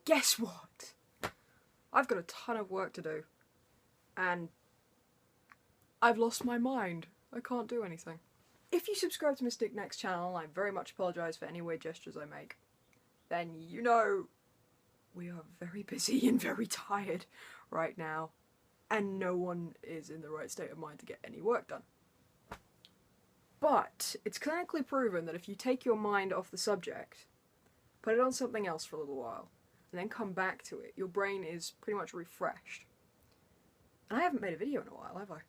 guess what? I've got a ton of work to do, and I've lost my mind. I can't do anything. If you subscribe to Mystic Next channel, I very much apologise for any weird gestures I make, then you know we are very busy and very tired right now, and no one is in the right state of mind to get any work done. But it's clinically proven that if you take your mind off the subject, put it on something else for a little while, and then come back to it, your brain is pretty much refreshed. And I haven't made a video in a while, have I?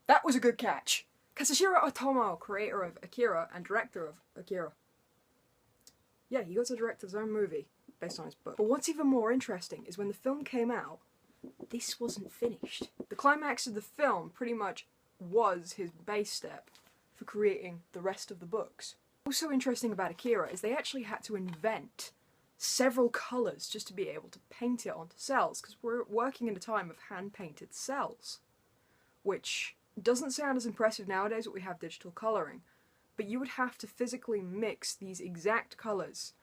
That was a good catch! Kazushiro Otomo, creator of Akira and director of Akira. Yeah, he got to direct his own movie based on his book. But what's even more interesting is when the film came out, this wasn't finished. The climax of the film pretty much was his base step for creating the rest of the books. What's so interesting about Akira is they actually had to invent several colours just to be able to paint it onto cells, because we're working in a time of hand-painted cells, which doesn't sound as impressive nowadays that we have digital colouring, but you would have to physically mix these exact colours,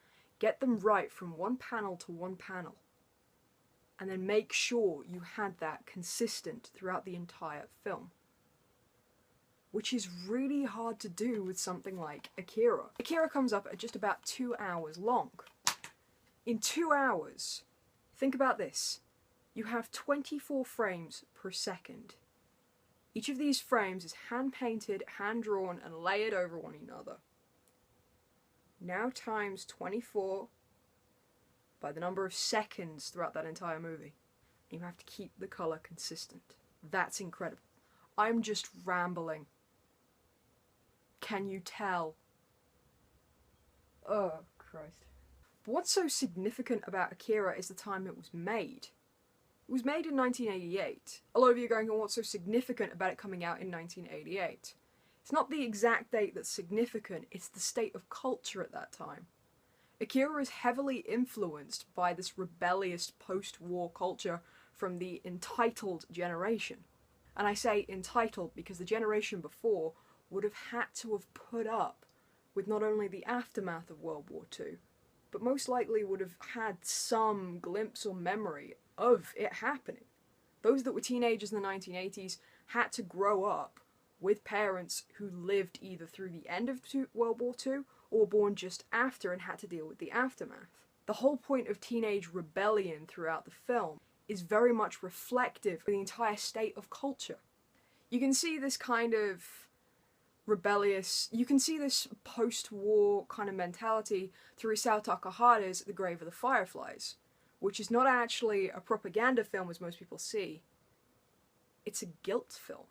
get them right from one panel to one panel, and then make sure you had that consistent throughout the entire film. Which is really hard to do with something like Akira. Akira comes up at just about 2 hours long. In 2 hours, think about this, you have 24 frames per second. Each of these frames is hand-painted, hand-drawn, and layered over one another. Now times 24 by the number of seconds throughout that entire movie. You have to keep the colour consistent. That's incredible. I'm just rambling. Can you tell? Oh, Christ. But what's so significant about Akira is the time it was made. It was made in 1988. A lot of you are going, oh, what's so significant about it coming out in 1988? It's not the exact date that's significant, it's the state of culture at that time. Akira is heavily influenced by this rebellious post-war culture from the entitled generation. And I say entitled because the generation before would have had to have put up with not only the aftermath of World War II, but most likely would have had some glimpse or memory of it happening. Those that were teenagers in the 1980s had to grow up with parents who lived either through the end of World War II or were born just after and had to deal with the aftermath. The whole point of teenage rebellion throughout the film is very much reflective of the entire state of culture. You can see this kind of rebellious, you can see this post-war kind of mentality through Isao Takahata's The Grave of the Fireflies, which is not actually a propaganda film as most people see. It's a guilt film.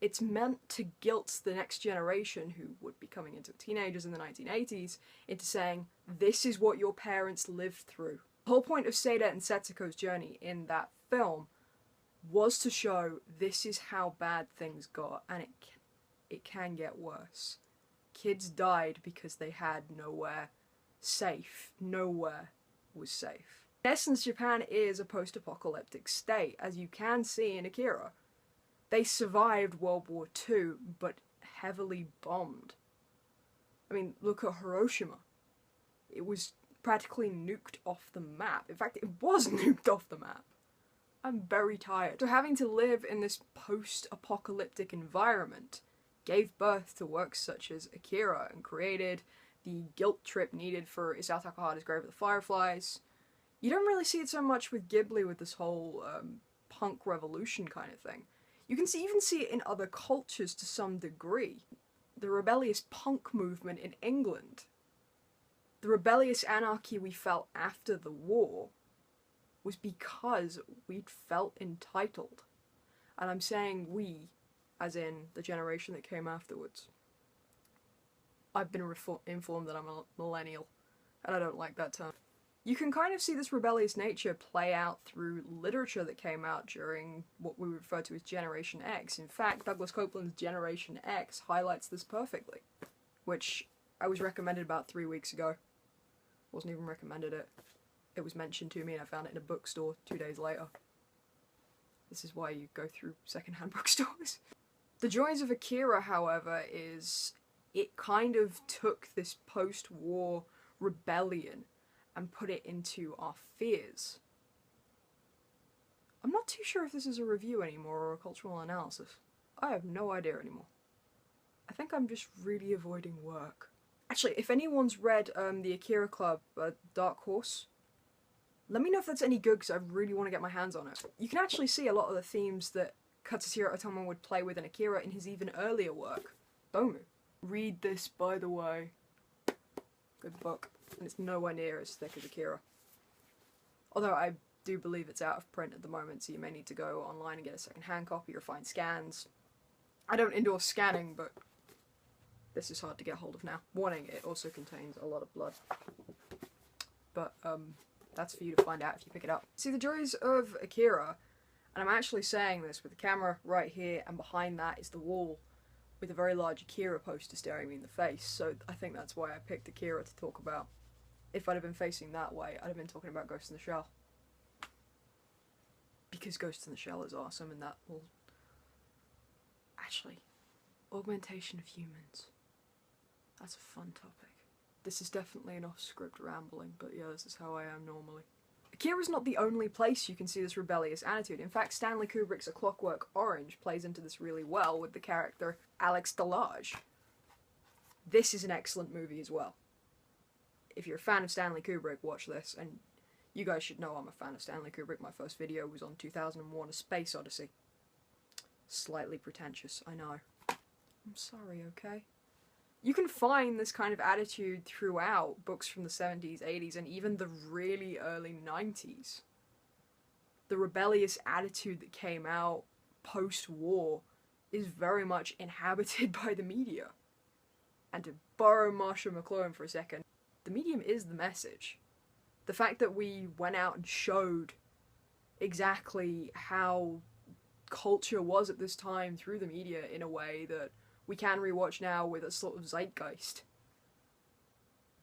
It's meant to guilt the next generation who would be coming into teenagers in the 1980s into saying, this is what your parents lived through. The whole point of Seida and Setsuko's journey in that film was to show this is how bad things got, and it can get worse. Kids died because they had nowhere safe. Nowhere was safe. In essence, Japan is a post-apocalyptic state, as you can see in Akira. They survived World War II, but heavily bombed. I mean, look at Hiroshima. It was practically nuked off the map. In fact, it was nuked off the map. I'm very tired. So having to live in this post-apocalyptic environment gave birth to works such as Akira and created the guilt trip needed for Isao Takahata's Grave of the Fireflies. You don't really see it so much with Ghibli with this whole punk revolution kind of thing. You can even see it in other cultures to some degree. The rebellious punk movement in England. The rebellious anarchy we felt after the war was because we'd felt entitled. And I'm saying we, as in the generation that came afterwards. I've been informed that I'm a millennial, and I don't like that term. You can kind of see this rebellious nature play out through literature that came out during what we refer to as Generation X. In fact, Douglas Copeland's Generation X highlights this perfectly, which I was recommended about 3 weeks ago. Wasn't even recommended it. It was mentioned to me and I found it in a bookstore 2 days later. This is why you go through secondhand bookstores. The joys of Akira, however, is it kind of took this post-war rebellion and put it into our fears. I'm not too sure if this is a review anymore or a cultural analysis. I have no idea anymore. I think I'm just really avoiding work. Actually, if anyone's read the Akira Club, Dark Horse, let me know if that's any good, because I really want to get my hands on it. You can actually see a lot of the themes that Katsuhiro Otomo would play with in Akira in his even earlier work, Bomu. Read this, by the way. Good book. And it's nowhere near as thick as Akira. Although I do believe it's out of print at the moment, so you may need to go online and get a second-hand copy or find scans. I don't endorse scanning, but this is hard to get hold of now. Warning, it also contains a lot of blood. But, that's for you to find out if you pick it up. See, the joys of Akira, and I'm actually saying this with the camera right here, and behind that is the wall with a very large Akira poster staring me in the face, so I think that's why I picked Akira to talk about. If I'd have been facing that way, I'd have been talking about Ghost in the Shell. Because Ghost in the Shell is awesome, and that will... Actually, augmentation of humans. That's a fun topic. This is definitely an off-script rambling, but yeah, this is how I am normally. Akira's not the only place you can see this rebellious attitude. In fact, Stanley Kubrick's A Clockwork Orange plays into this really well with the character Alex Delage. This is an excellent movie as well. If you're a fan of Stanley Kubrick, watch this, and you guys should know I'm a fan of Stanley Kubrick. My first video was on 2001: A Space Odyssey. Slightly pretentious, I know. I'm sorry, okay? You can find this kind of attitude throughout books from the 70s, 80s, and even the really early 90s. The rebellious attitude that came out post-war is very much inhabited by the media. And to borrow Marshall McLuhan for a second, the medium is the message. The fact that we went out and showed exactly how culture was at this time through the media in a way that we can rewatch now with a sort of zeitgeist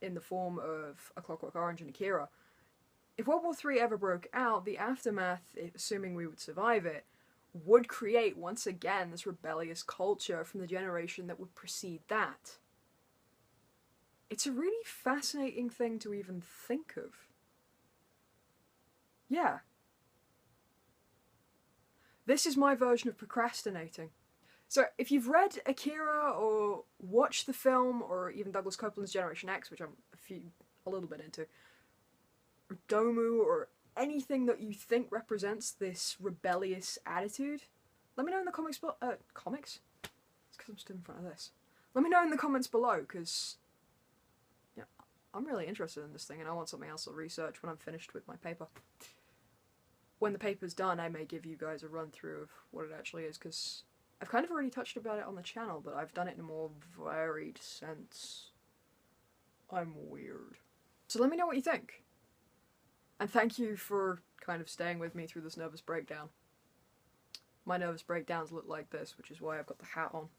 in the form of A Clockwork Orange and Akira. If World War III ever broke out, the aftermath, assuming we would survive it, would create once again this rebellious culture from the generation that would precede that. It's a really fascinating thing to even think of. Yeah. This is my version of procrastinating. So, if you've read Akira, or watched the film, or even Douglas Copeland's Generation X, which I'm a little bit into, or Domu, or anything that you think represents this rebellious attitude, let me know in the comments below. Comics? It's because I'm stood in front of this. Let me know in the comments below, because yeah, I'm really interested in this thing, and I want something else to research when I'm finished with my paper. When the paper's done, I may give you guys a run-through of what it actually is, because I've kind of already touched about it on the channel, but I've done it in a more varied sense. I'm weird. So let me know what you think. And thank you for kind of staying with me through this nervous breakdown. My nervous breakdowns look like this, which is why I've got the hat on.